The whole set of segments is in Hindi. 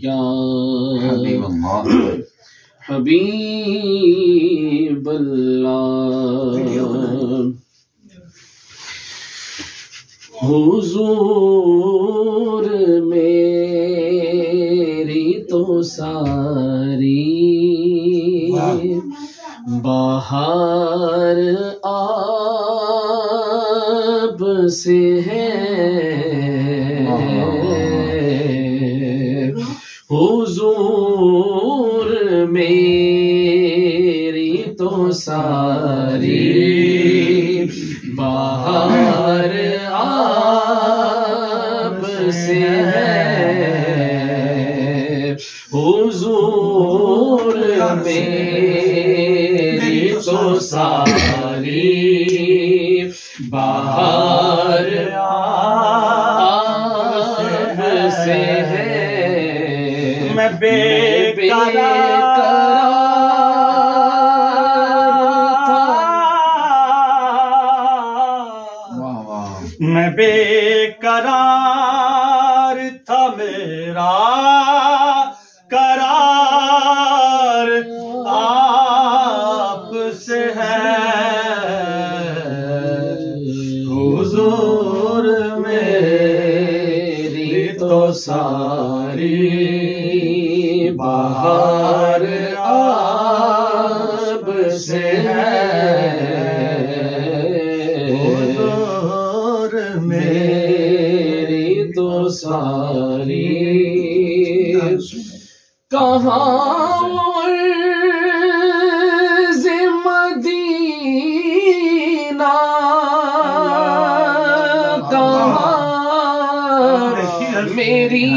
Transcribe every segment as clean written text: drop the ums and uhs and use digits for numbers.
या हबीबल्लाह हुजूर मेरी तो सारी बाहर आप से है। हुजूर मेरी तो सारी बाहर आप से है। हुजूर मेरी तो सारी बाहर आप से है। मैं मैं बेकरार था, मेरा करार आपसे है। हुजूर मेरी तो सारी बाहर आप से है। हुजूर मेरी तो सारी कहाँ मदीना कहाँ मेरी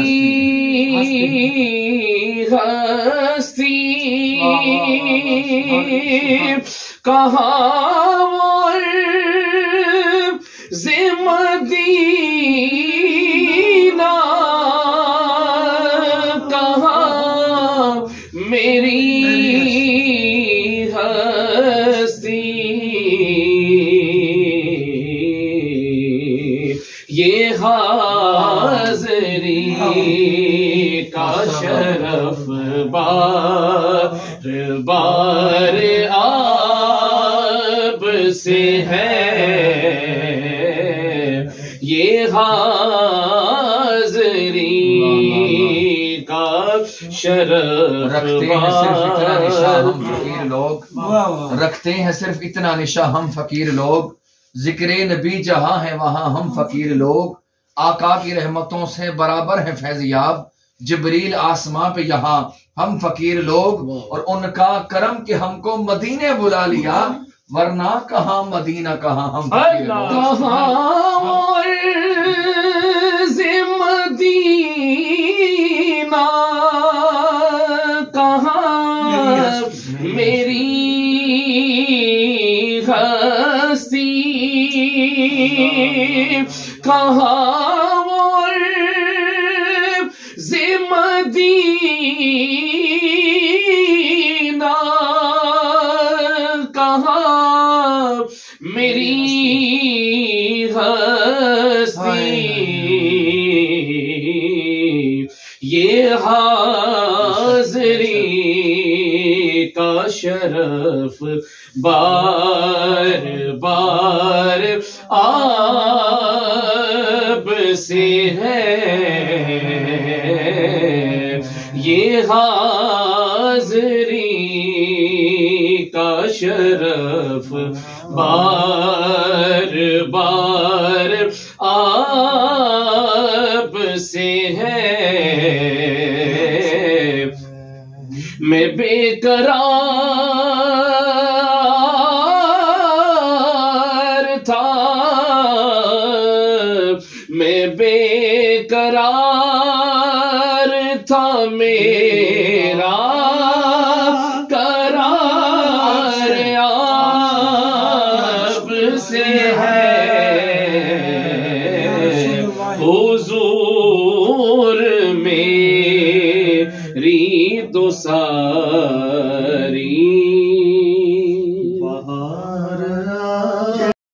हस्ती कहाँ मदीना कहाँ मेरी हस्ती। ये हाज़री का शरफ बार बार आप से है। ये हाज़री का शरफ रखते हैं सिर्फ इतना निशा हम फकीर लोग, रखते हैं सिर्फ इतना निशा हम फकीर लोग। जिक्रे नबी जहां है वहां हम फकीर लोग। आका की रहमतों से बराबर है फैज़याब। जिब्रील आसमां पे यहाँ हम फकीर लोग, और उनका करम कि हमको मदीने बुला लिया, वरना कहाँ मदीना कहाँ हम फकीर लोग। मदीना कहाँ मेरी हस्ती कहाँ मदीना कहाँ मेरी हस्ती। ये हाज़री का शरफ बार बार आप से है। ये हाज़री का शरफ बार बार आप से है। मैं बेकरार था, मैं बेकरार था, मैं